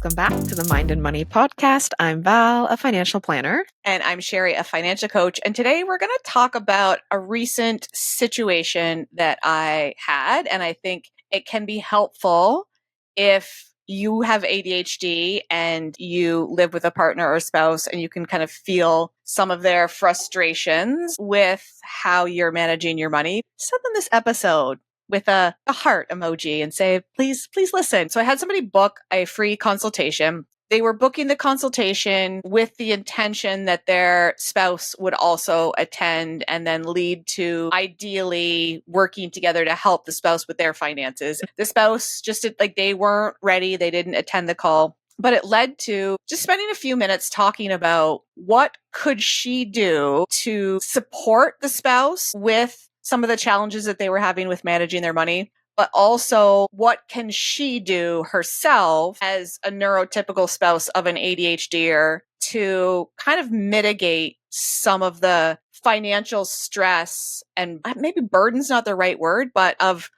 Welcome back to the Mind and Money podcast. I'm Val, a financial planner. And I'm Sherry, a financial coach. And today we're going to talk about a recent situation that I had. And I think it can be helpful if you have ADHD and you live with a partner or spouse and you can kind of feel some of their frustrations with how you're managing your money. Send them this episode with a heart emoji and say, please listen. So I had somebody book a free consultation. They were booking the consultation with the intention that their spouse would also attend and then lead to ideally working together to help the spouse with their finances. The spouse they weren't ready. They didn't attend the call. But it led to just spending a few minutes talking about what could she do to support the spouse with some of the challenges that they were having with managing their money, but also what can she do herself as a neurotypical spouse of an ADHDer to kind of mitigate some of the financial stress and maybe burden's not the right word, but of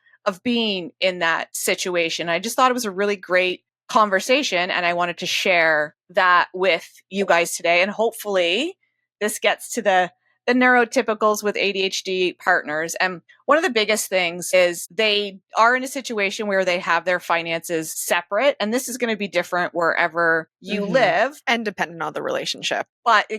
being in that situation. I just thought it was a really great conversation and I wanted to share that with you guys today. And hopefully this gets to the neurotypicals with ADHD partners. And one of the biggest things is they are in a situation where they have their finances separate. And this is going to be different wherever you live. And depending on the relationship. But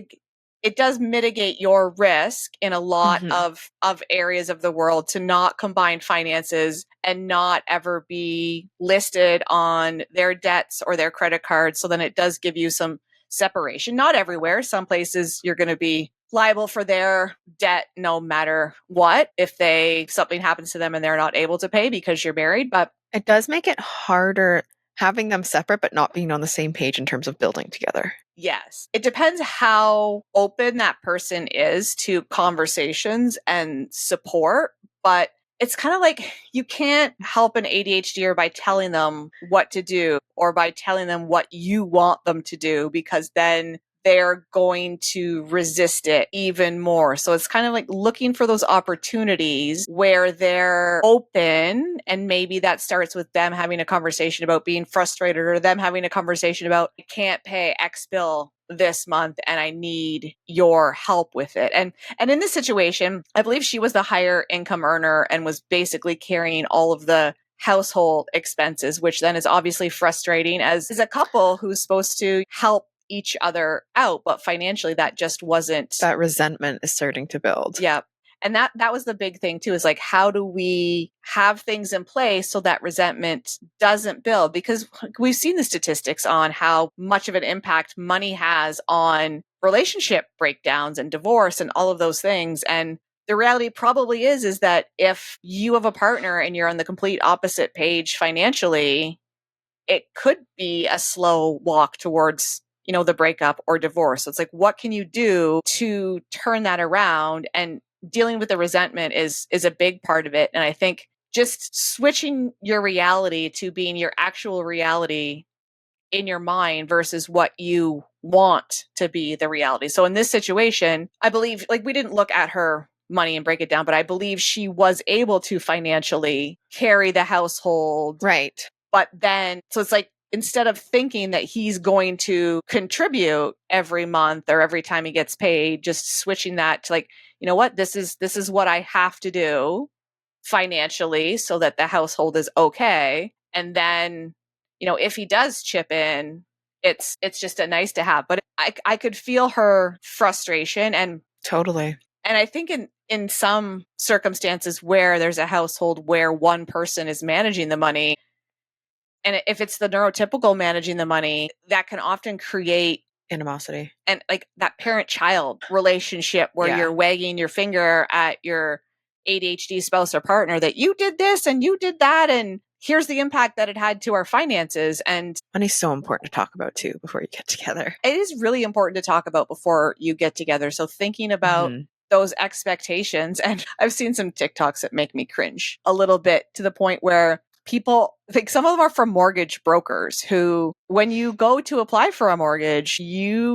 it does mitigate your risk in a lot of areas of the world to not combine finances and not ever be listed on their debts or their credit cards. So then it does give you some separation. Not everywhere. Some places you're going to be liable for their debt no matter what if something happens to them and they're not able to pay because you're married. But it does make it harder having them separate but not being on the same page in terms of building together. Yes. It depends how open that person is to conversations and support, but it's kind of like you can't help an ADHDer by telling them what to do or by telling them what you want them to do, because then they're going to resist it even more. So it's kind of like looking for those opportunities where they're open, and maybe that starts with them having a conversation about being frustrated or them having a conversation about, I can't pay X bill this month and I need your help with it. And in this situation, I believe she was the higher income earner and was basically carrying all of the household expenses, which then is obviously frustrating as a couple who's supposed to help each other out, but financially that just wasn't. That resentment is starting to build. Yeah. And that was the big thing too, is like, how do we have things in place so that resentment doesn't build? Because we've seen the statistics on how much of an impact money has on relationship breakdowns and divorce and all of those things. And the reality probably is that if you have a partner and you're on the complete opposite page financially, it could be a slow walk towards the breakup or divorce. So it's like, what can you do to turn that around? And dealing with the resentment is a big part of it. And I think just switching your reality to being your actual reality in your mind versus what you want to be the reality. So in this situation, I believe, we didn't look at her money and break it down, but I believe she was able to financially carry the household. Right. But then, so it's like, instead of thinking that he's going to contribute every month or every time he gets paid, just switching that to like, you know what, this is what I have to do financially so that the household is okay. And then, if he does chip in, it's just a nice to have. But I could feel her frustration. And totally. And I think in some circumstances where there's a household where one person is managing the money, and if it's the neurotypical managing the money, that can often create animosity and like that parent-child relationship where you're wagging your finger at your ADHD spouse or partner that you did this and you did that, and here's the impact that it had to our finances. And money's so important to talk about too before you get together. It is really important to talk about before you get together. So thinking about those expectations, and I've seen some TikToks that make me cringe a little bit, to the point where people, like some of them are from mortgage brokers who, when you go to apply for a mortgage,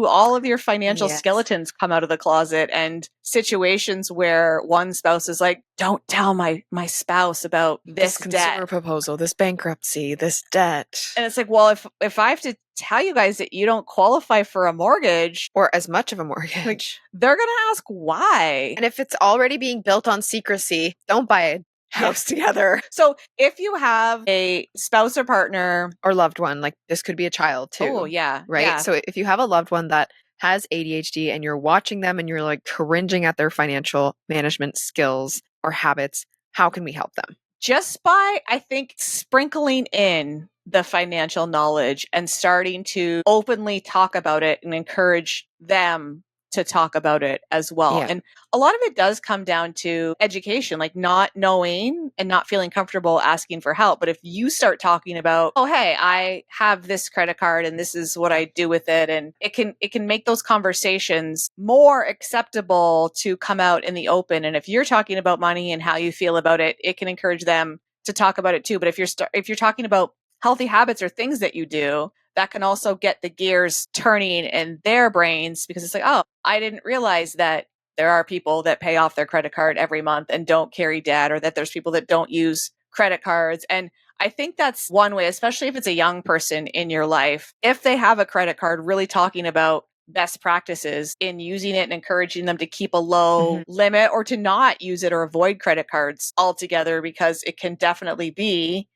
all of your financial Yes. skeletons come out of the closet, and situations where one spouse is like, don't tell my spouse about this consumer debt. proposal, this bankruptcy, this debt. And it's like, well, if I have to tell you guys that you don't qualify for a mortgage or as much of a mortgage, they're going to ask why. And if it's already being built on secrecy, don't buy a house together. So if you have a spouse or partner or loved one, like this could be a child too. Oh, yeah. Right? Yeah. So if you have a loved one that has ADHD and you're watching them and you're like cringing at their financial management skills or habits, how can we help them? Just by, I think, sprinkling in the financial knowledge and starting to openly talk about it and encourage them to talk about it as well. Yeah. And a lot of it does come down to education, like not knowing and not feeling comfortable asking for help. But if you start talking about, oh, hey, I have this credit card and this is what I do with it, and it can make those conversations more acceptable to come out in the open. And if you're talking about money and how you feel about it, it can encourage them to talk about it too. But if you're talking about healthy habits or things that you do, that can also get the gears turning in their brains, because it's like, oh, I didn't realize that there are people that pay off their credit card every month and don't carry debt, or that there's people that don't use credit cards. And I think that's one way, especially if it's a young person in your life, if they have a credit card, really talking about best practices in using it and encouraging them to keep a low limit or to not use it or avoid credit cards altogether, because it can definitely be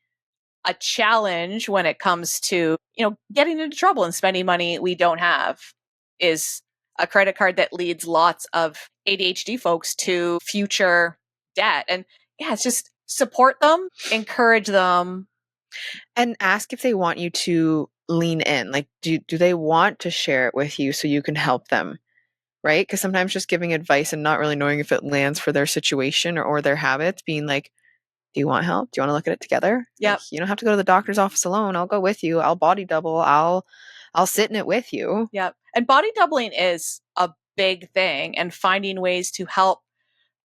a challenge when it comes to, getting into trouble and spending money we don't have. Is a credit card that leads lots of ADHD folks to future debt. And yeah, it's just support them, encourage them. And ask if they want you to lean in. Like, do they want to share it with you so you can help them? Right? Because sometimes just giving advice and not really knowing if it lands for their situation or their habits, being like, do you want help? Do you want to look at it together? Yep. Like, you don't have to go to the doctor's office alone. I'll go with you. I'll body double. I'll sit in it with you. Yep. And body doubling is a big thing, and finding ways to help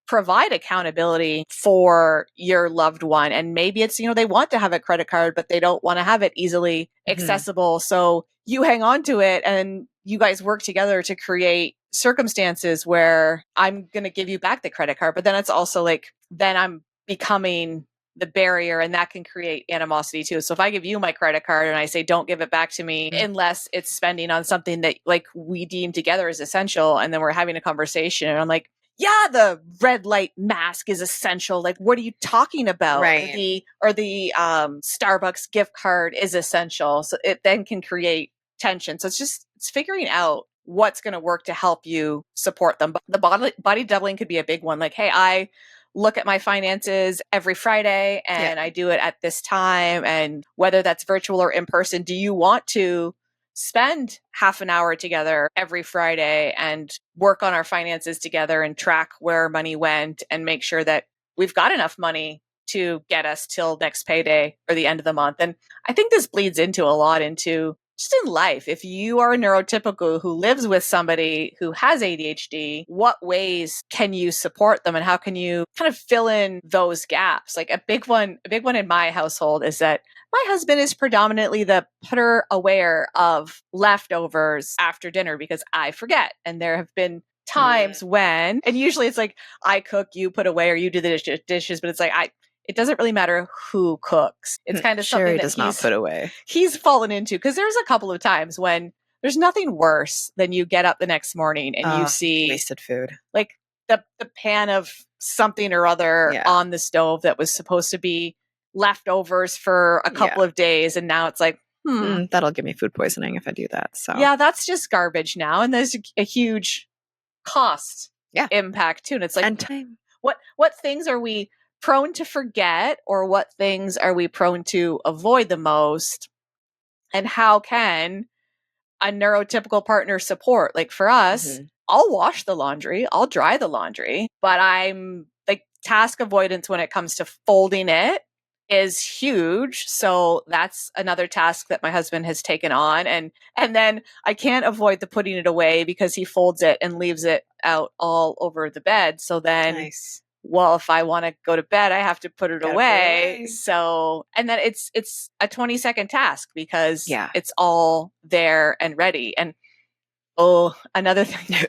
provide accountability for your loved one. And maybe it's, they want to have a credit card, but they don't want to have it easily accessible. So you hang on to it and you guys work together to create circumstances where I'm going to give you back the credit card. But then it's also like, then I'm becoming the barrier, and that can create animosity too. So if I give you my credit card and I say, don't give it back to me unless it's spending on something that like we deem together as essential, and then we're having a conversation and I'm like, yeah, the red light mask is essential. Like, what are you talking about? Right. The Starbucks gift card is essential. So it then can create tension. So it's figuring out what's going to work to help you support them. But the body doubling could be a big one. Like, hey, I look at my finances every Friday and I do it at this time. And whether that's virtual or in person, do you want to spend half an hour together every Friday and work on our finances together and track where our money went and make sure that we've got enough money to get us till next payday or the end of the month? And I think this bleeds into a lot into just in life. If you are a neurotypical who lives with somebody who has ADHD, what ways can you support them and how can you kind of fill in those gaps? Like a big one in my household is that my husband is predominantly the putter aware of leftovers after dinner because I forget. And there have been times when, and usually it's like I cook, you put away, or you do the dishes, but it's like it doesn't really matter who cooks. It's kind of Sherry something that does not put away. He's fallen into, because there's a couple of times when there's nothing worse than you get up the next morning and you see wasted food, like the pan of something or other on the stove that was supposed to be leftovers for a couple of days, and now it's like, that'll give me food poisoning if I do that. So yeah, that's just garbage now, and there's a huge cost impact too. And it's like, and time. What things are we prone to forget, or what things are we prone to avoid the most? And how can a neurotypical partner support? Like for us, I'll wash the laundry, I'll dry the laundry, but I'm like, task avoidance when it comes to folding it is huge. So that's another task that my husband has taken on. And then I can't avoid the putting it away because he folds it and leaves it out all over the bed. So then well, if I want to go to bed, I have to put it Gotta put it away. away. So, and then it's a 20-second task because Yeah. it's all there and ready. And another thing.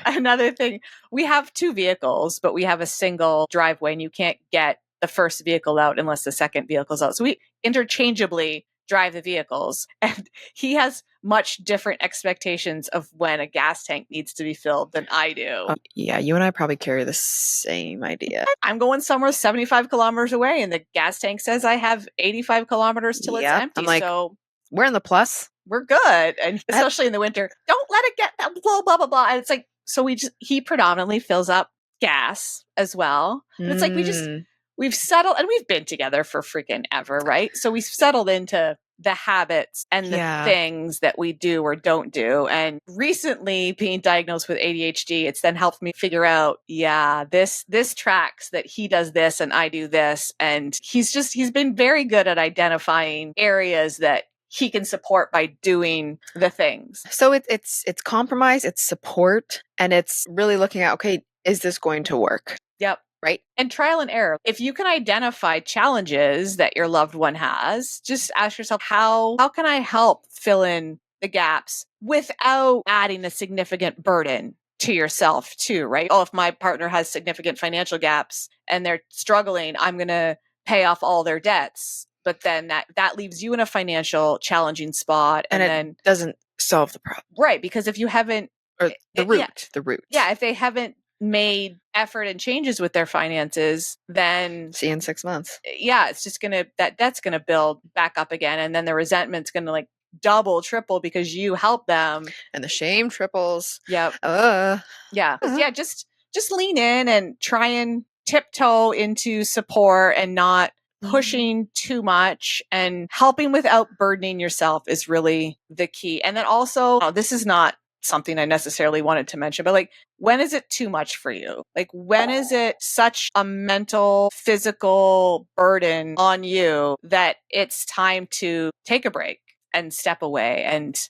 Another thing. We have 2 vehicles, but we have a single driveway, and you can't get the first vehicle out unless the second vehicle's out. So we interchangeably drive the vehicles. And he has much different expectations of when a gas tank needs to be filled than I do. Yeah, you and I probably carry the same idea. I'm going somewhere 75 kilometers away, and the gas tank says I have 85 kilometers till it's empty. I'm like, so we're in the plus. we're good. And especially in the winter, don't let it get that blah, blah, blah, blah. And it's like, so he predominantly fills up gas as well. And it's like, we've settled, and we've been together for freaking ever, right? So we've settled into the habits and the things that we do or don't do. And recently being diagnosed with ADHD, it's then helped me figure out, this tracks that he does this and I do this. And he's been very good at identifying areas that he can support by doing the things. So it's compromise, it's support, and it's really looking at, okay, is this going to work? Yep. Right. And trial and error. If you can identify challenges that your loved one has, just ask yourself, how can I help fill in the gaps without adding a significant burden to yourself too, right? Oh, if my partner has significant financial gaps and they're struggling, I'm going to pay off all their debts. But then that leaves you in a financial challenging spot. And then doesn't solve the problem. Right. Because if you haven't, or the root. Yeah. If they haven't made effort and changes with their finances, then see you in 6 months. Yeah. It's just that debt's going to build back up again. And then the resentment's going to like double, triple because you help them. And the shame triples. Yep. Yeah. Yeah. Just lean in and try and tiptoe into support and not pushing too much, and helping without burdening yourself is really the key. And then also, this is not something I necessarily wanted to mention, but like, when is it too much for you? Like, when is it such a mental, physical burden on you that it's time to take a break and step away and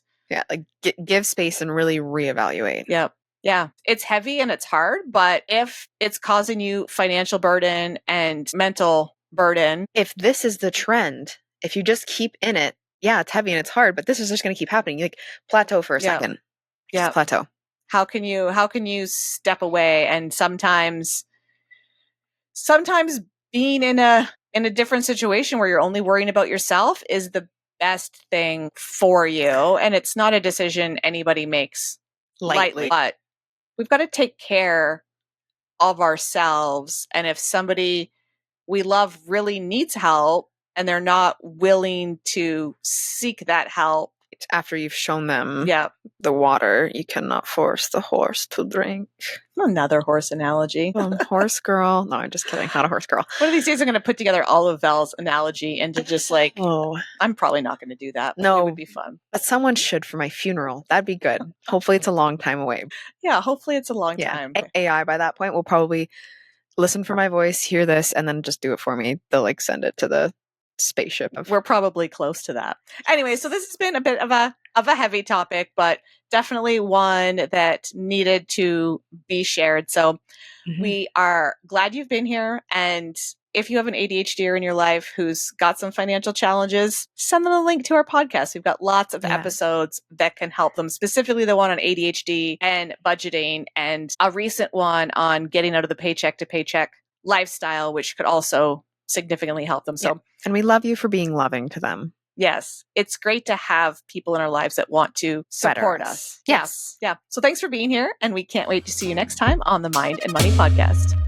like give space and really reevaluate. Yep. Yeah, it's heavy and it's hard, but if it's causing you financial burden and mental burden. If this is the trend, if you just keep in it, it's heavy and it's hard, but this is just going to keep happening. You like plateau for a second. Yeah. Plateau. How can you step away? And sometimes being in a different situation where you're only worrying about yourself is the best thing for you. And it's not a decision anybody makes lightly, but we've got to take care of ourselves. And if somebody we love really needs help and they're not willing to seek that help after you've shown them the water, you cannot force the horse to drink. Another horse analogy. Horse girl. No, I'm just kidding. Not a horse girl. One of these days I'm going to put together all of Val's analogy into just like, I'm probably not going to do that. But no, it would be fun. But someone should for my funeral. That'd be good. Hopefully it's a long time away. Yeah, hopefully it's a long time. AI by that point will probably listen for my voice, hear this, and then just do it for me. They'll like send it to the spaceship. We're probably close to that. Anyway, so this has been a bit of a heavy topic, but definitely one that needed to be shared. So we are glad you've been here. And if you have an ADHDer in your life who's got some financial challenges, send them a link to our podcast. We've got lots of episodes that can help them, specifically the one on ADHD and budgeting, and a recent one on getting out of the paycheck to paycheck lifestyle, which could also significantly help them. So, and we love you for being loving to them. Yes. It's great to have people in our lives that want to support us. Yes. Yeah. So thanks for being here, and we can't wait to see you next time on the Mind and Money Podcast.